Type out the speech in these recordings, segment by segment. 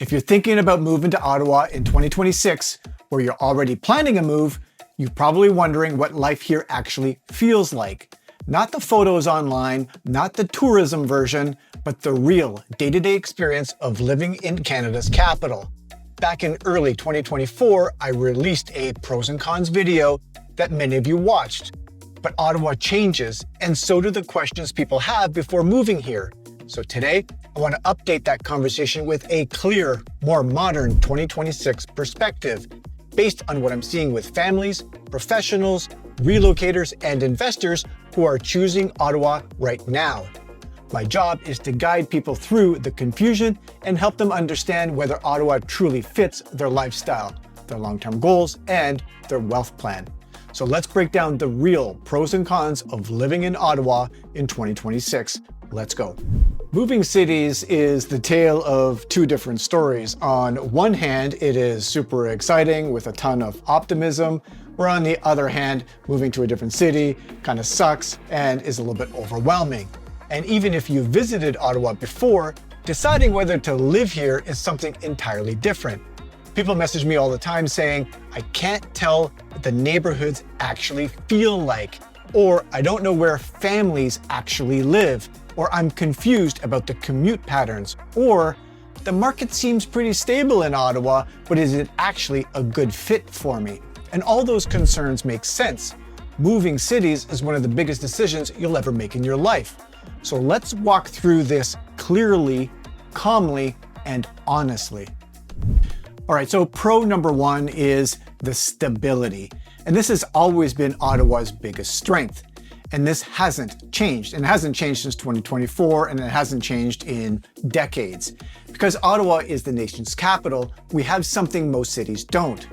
If you're thinking about moving to Ottawa in 2026, or you're already planning a move, you're probably wondering what life here actually feels like. Not the photos online, not the tourism version, but the real day-to-day experience of living in Canada's capital. Back in early 2024, I released a pros and cons video that many of you watched. But Ottawa changes, and so do the questions people have before moving here. So today, I want to update that conversation with a clear, more modern 2026 perspective, based on what I'm seeing with families, professionals, relocators, and investors who are choosing Ottawa right now. My job is to guide people through the confusion and help them understand whether Ottawa truly fits their lifestyle, their long-term goals, and their wealth plan. So let's break down the real pros and cons of living in Ottawa in 2026. Let's go. Moving cities is the tale of two different stories. On one hand, it is super exciting with a ton of optimism, where on the other hand, moving to a different city kind of sucks and is a little bit overwhelming. And even if you visited Ottawa before, deciding whether to live here is something entirely different. People message me all the time saying, I can't tell what the neighborhoods actually feel like, or I don't know where families actually live, or I'm confused about the commute patterns, or the market seems pretty stable in Ottawa, but is it actually a good fit for me? And all those concerns make sense. Moving cities is one of the biggest decisions you'll ever make in your life. So let's walk through this clearly, calmly, and honestly. All right, so pro number one is the stability. And this has always been Ottawa's biggest strength. And this hasn't changed. And it hasn't changed since 2024, and it hasn't changed in decades. Because Ottawa is the nation's capital, we have something most cities don't: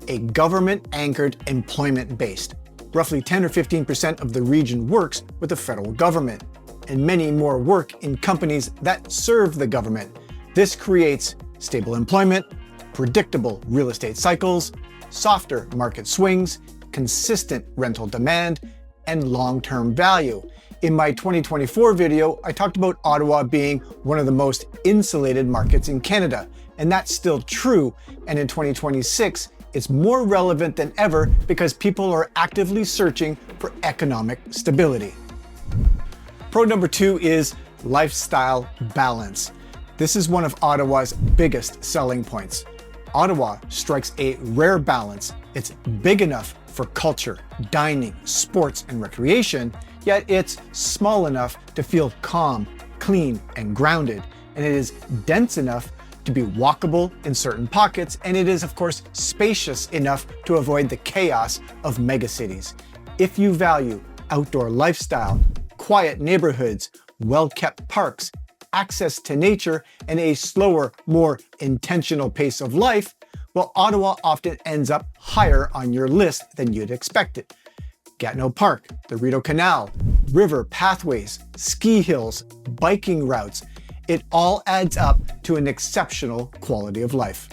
a government-anchored employment base. Roughly 10 or 15% of the region works with the federal government, and many more work in companies that serve the government. This creates stable employment, predictable real estate cycles, softer market swings, consistent rental demand, and long-term value. In my 2024 video, I talked about Ottawa being one of the most insulated markets in Canada, and that's still true. And in 2026, it's more relevant than ever because people are actively searching for economic stability. Pro number two is lifestyle balance. This is one of Ottawa's biggest selling points. Ottawa strikes a rare balance. It's big enough for culture, dining, sports, and recreation, yet it's small enough to feel calm, clean, and grounded. And it is dense enough to be walkable in certain pockets, and it is, of course, spacious enough to avoid the chaos of megacities. If you value outdoor lifestyle, quiet neighborhoods, well-kept parks, access to nature, and a slower, more intentional pace of life, well, Ottawa often ends up higher on your list than you'd expect it. Gatineau Park, the Rideau Canal, river pathways, ski hills, biking routes, it all adds up to an exceptional quality of life.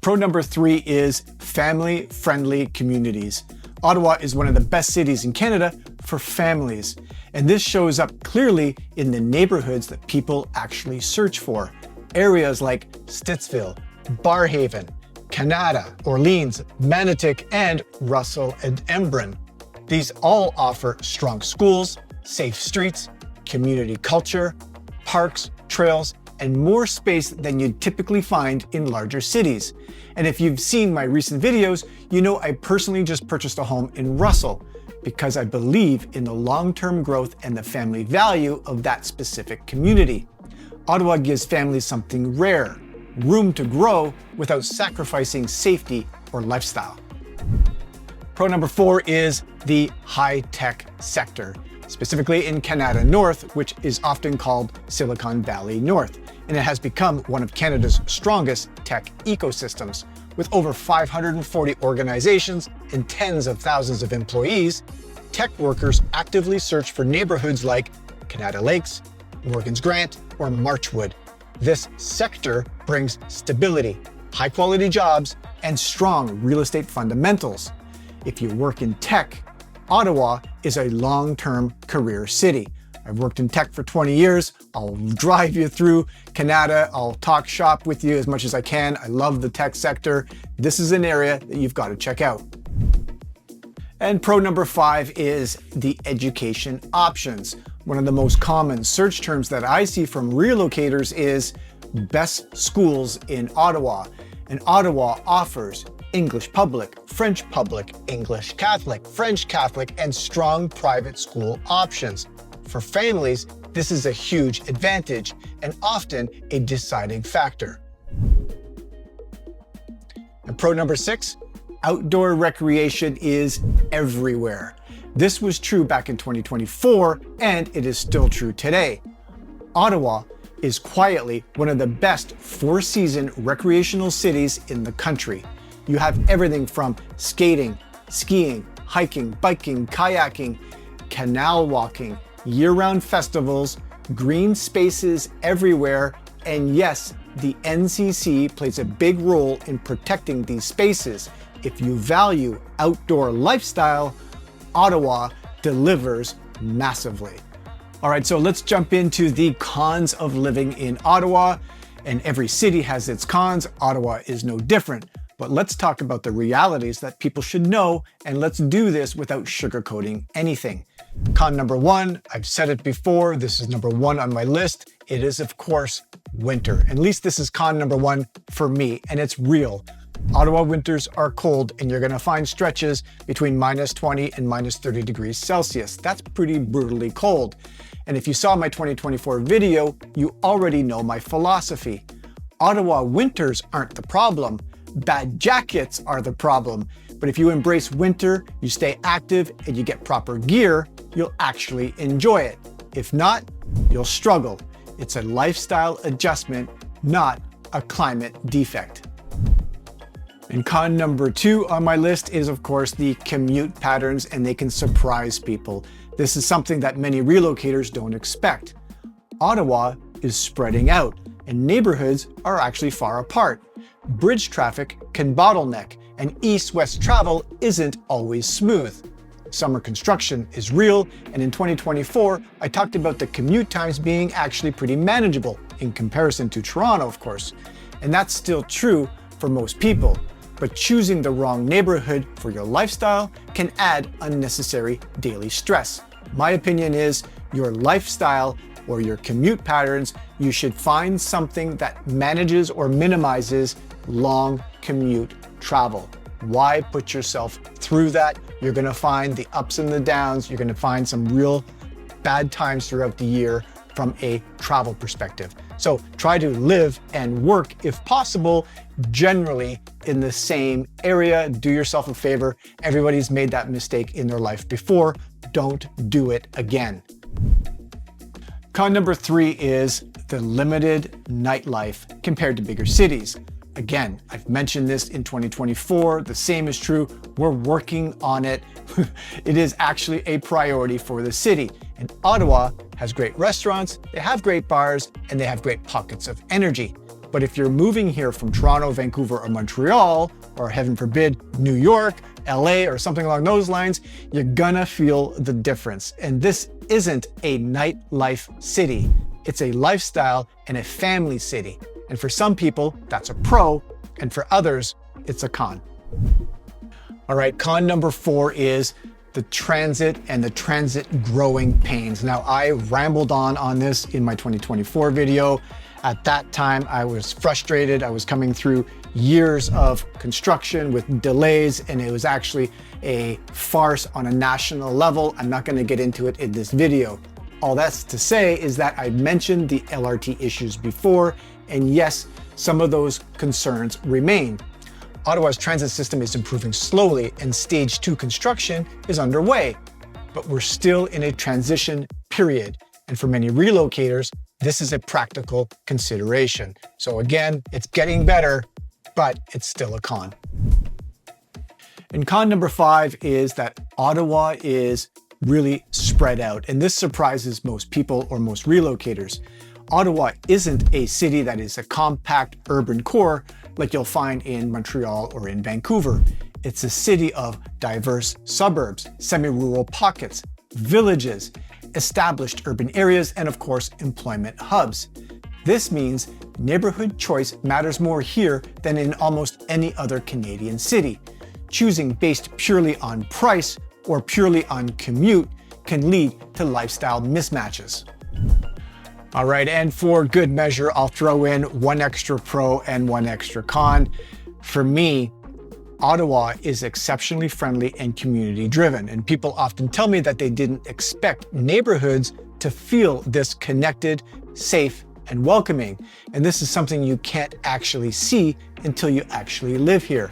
Pro number three is family-friendly communities. Ottawa is one of the best cities in Canada for families, and this shows up clearly in the neighborhoods that people actually search for. Areas like Stittsville, Barrhaven, Canada, Orleans, Manotick, and Russell and Embrun. These all offer strong schools, safe streets, community culture, parks, trails, and more space than you'd typically find in larger cities. And if you've seen my recent videos, you know I personally just purchased a home in Russell because I believe in the long-term growth and the family value of that specific community. Ottawa gives families something rare: room to grow without sacrificing safety or lifestyle. Pro number four is the high-tech sector, specifically in Canada North, which is often called Silicon Valley North, and it has become one of Canada's strongest tech ecosystems. With over 540 organizations and tens of thousands of employees, tech workers actively search for neighborhoods like Canada Lakes, Morgan's Grant, or Marchwood. This sector brings stability, high-quality jobs, and strong real estate fundamentals. If you work in tech, Ottawa is a long-term career city. I've worked in tech for 20 years. I'll drive you through Canada. I'll talk shop with you as much as I can. I love the tech sector. This is an area that you've got to check out. And pro number 5 is the education options. One of the most common search terms that I see from relocators is best schools in Ottawa. And Ottawa offers English public, French public, English Catholic, French Catholic, and strong private school options. For families, this is a huge advantage and often a deciding factor. And pro number 6, outdoor recreation is everywhere. This was true back in 2024, and it is still true today. Ottawa is quietly one of the best four-season recreational cities in the country. You have everything from skating, skiing, hiking, biking, kayaking, canal walking, year-round festivals, green spaces everywhere, and yes, the NCC plays a big role in protecting these spaces. If you value outdoor lifestyle, Ottawa delivers massively. All right, so let's jump into the cons of living in Ottawa. And every city has its cons. Ottawa is no different. But let's talk about the realities that people should know, and let's do this without sugarcoating anything. Con number 1, I've said it before, this is number 1 on my list. It is, of course, winter. At least this is con number 1 for me, and it's real. Ottawa winters are cold, and you're going to find stretches between -20 and -30 degrees Celsius. That's pretty brutally cold. And if you saw my 2024 video, you already know my philosophy. Ottawa winters aren't the problem. Bad jackets are the problem. But if you embrace winter, you stay active, and you get proper gear, you'll actually enjoy it. If not, you'll struggle. It's a lifestyle adjustment, not a climate defect. And con number 2 on my list is, of course, the commute patterns, and they can surprise people. This is something that many relocators don't expect. Ottawa is spreading out, and neighborhoods are actually far apart. Bridge traffic can bottleneck, and east-west travel isn't always smooth. Summer construction is real, and in 2024, I talked about the commute times being actually pretty manageable in comparison to Toronto, of course. And that's still true for most people. But choosing the wrong neighborhood for your lifestyle can add unnecessary daily stress. My opinion is your lifestyle or your commute patterns, you should find something that manages or minimizes long commute travel. Why put yourself through that? You're going to find the ups and the downs. You're going to find some real bad times throughout the year from a travel perspective. So try to live and work, if possible, generally in the same area. Do yourself a favor. Everybody's made that mistake in their life before. Don't do it again. Con number 3 is the limited nightlife compared to bigger cities. Again, I've mentioned this in 2024. The same is true. We're working on it. It is actually a priority for the city. And Ottawa has great restaurants, they have great bars, and they have great pockets of energy. But if you're moving here from Toronto, Vancouver, or Montreal, or heaven forbid, New York, LA, or something along those lines, you're gonna feel the difference. And this isn't a nightlife city. It's a lifestyle and a family city. And for some people, that's a pro, and for others, it's a con. All right, con number 4 is the transit and the transit growing pains. Now, I rambled on this in my 2024 video. At that time, I was frustrated. I was coming through years of construction with delays, and it was actually a farce on a national level. I'm not gonna get into it in this video. All that's to say is that I mentioned the LRT issues before, and yes, some of those concerns remain. Ottawa's transit system is improving slowly, and stage 2 construction is underway, but we're still in a transition period. And for many relocators, this is a practical consideration. So again, it's getting better, but it's still a con. And con number 5 is that Ottawa is really spread out, and this surprises most people or most relocators. Ottawa isn't a city that is a compact urban core like you'll find in Montreal or in Vancouver. It's a city of diverse suburbs, semi-rural pockets, villages, established urban areas, and of course, employment hubs. This means neighborhood choice matters more here than in almost any other Canadian city. Choosing based purely on price or purely on commute can lead to lifestyle mismatches. All right, and for good measure, I'll throw in one extra pro and one extra con. For me, Ottawa is exceptionally friendly and community driven, and people often tell me that they didn't expect neighborhoods to feel this connected, safe, and welcoming. And this is something you can't actually see until you actually live here.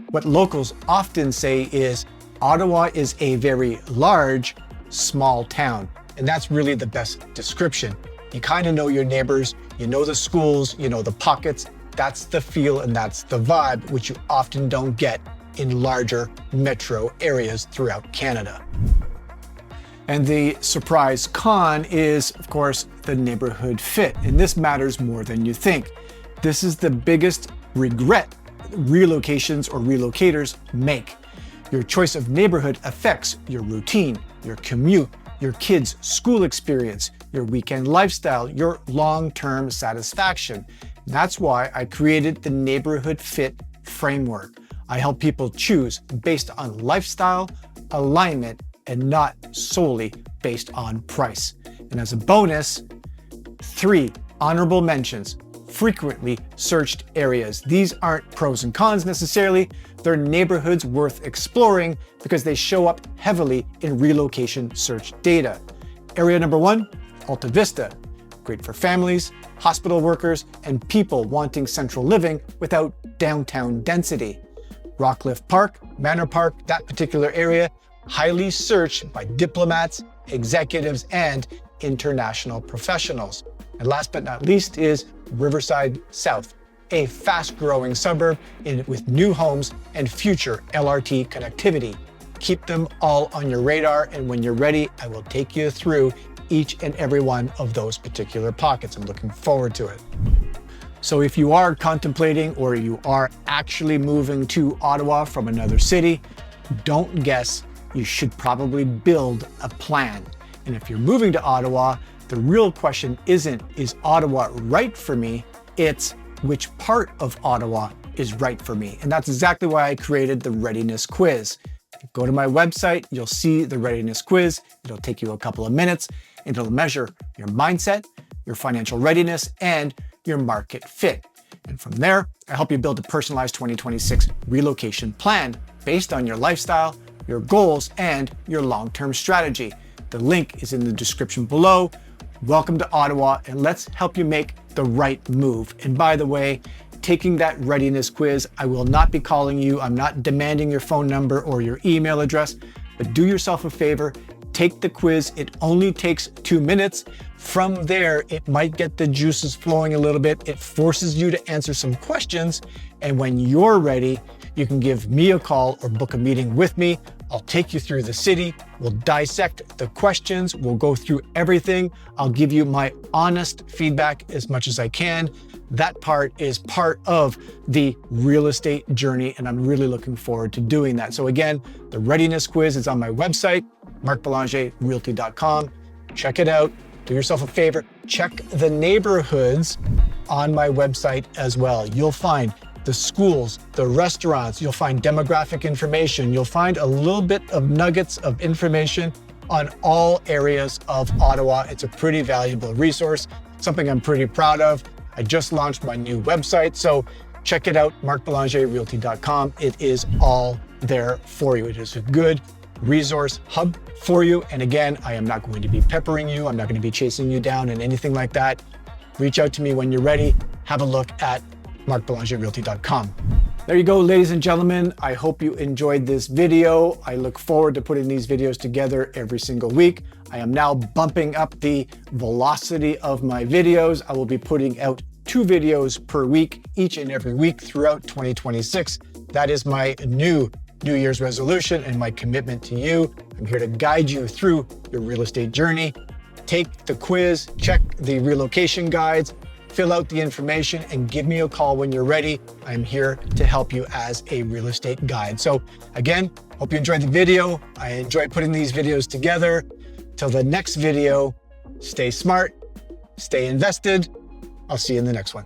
What locals often say is Ottawa is a very large, small town, and that's really the best description. You kind of know your neighbors, you know the schools, you know the pockets. That's the feel and that's the vibe, which you often don't get in larger metro areas throughout Canada. And the surprise con is, of course, the neighborhood fit. And this matters more than you think. This is the biggest regret relocations or relocators make. Your choice of neighborhood affects your routine, your commute, your kids' school experience, your weekend lifestyle, your long-term satisfaction. That's why I created the Neighborhood Fit framework. I help people choose based on lifestyle, alignment, and not solely based on price. And as a bonus, 3 honorable mentions, frequently searched areas. These aren't pros and cons necessarily, they're neighborhoods worth exploring because they show up heavily in relocation search data. Area number 1, Alta Vista. Great for families, hospital workers, and people wanting central living without downtown density. Rockcliffe Park, Manor Park, that particular area, highly searched by diplomats, executives, and international professionals. And last but not least is Riverside South, a fast-growing suburb with new homes and future LRT connectivity. Keep them all on your radar, and when you're ready, I will take you through each and every one of those particular pockets. I'm looking forward to it. So if you are contemplating or you are actually moving to Ottawa from another city, don't guess. You should probably build a plan. And if you're moving to Ottawa, the real question isn't, is Ottawa right for me? It's which part of Ottawa is right for me. And that's exactly why I created the readiness quiz. Go to my website, you'll see the readiness quiz. It'll take you a couple of minutes and it'll measure your mindset, your financial readiness, and your market fit. And from there, I help you build a personalized 2026 relocation plan based on your lifestyle, your goals, and your long-term strategy. The link is in the description below. Welcome to Ottawa, and let's help you make the right move. And by the way, taking that readiness quiz, I will not be calling you. I'm not demanding your phone number or your email address, but do yourself a favor, take the quiz. It only takes 2 minutes. From there, it might get the juices flowing a little bit. It forces you to answer some questions. And when you're ready, you can give me a call or book a meeting with me. I'll take you through the city. We'll dissect the questions. We'll go through everything. I'll give you my honest feedback as much as I can. That part is part of the real estate journey, and I'm really looking forward to doing that. So again, the readiness quiz is on my website, markbelangerrealty.com. Check it out. Do yourself a favor. Check the neighborhoods on my website as well. You'll find the schools, the restaurants, you'll find demographic information, you'll find a little bit of nuggets of information on all areas of Ottawa. It's a pretty valuable resource, something I'm pretty proud of. I just launched my new website, so check it out, markbelangerrealty.com. It is all there for you. It is a good resource hub for you. And again, I am not going to be peppering you. I'm not going to be chasing you down and anything like that. Reach out to me when you're ready. Have a look at markbelangerrealty.com. There you go, ladies and gentlemen. I hope you enjoyed this video. I look forward to putting these videos together every single week. I am now bumping up the velocity of my videos. I will be putting out 2 videos per week, each and every week throughout 2026. That is my New Year's resolution and my commitment to you. I'm here to guide you through your real estate journey. Take the quiz, check the relocation guides, fill out the information, and give me a call when you're ready. I'm here to help you as a real estate guide. So again, hope you enjoyed the video. I enjoy putting these videos together. Till the next video, stay smart, stay invested. I'll see you in the next one.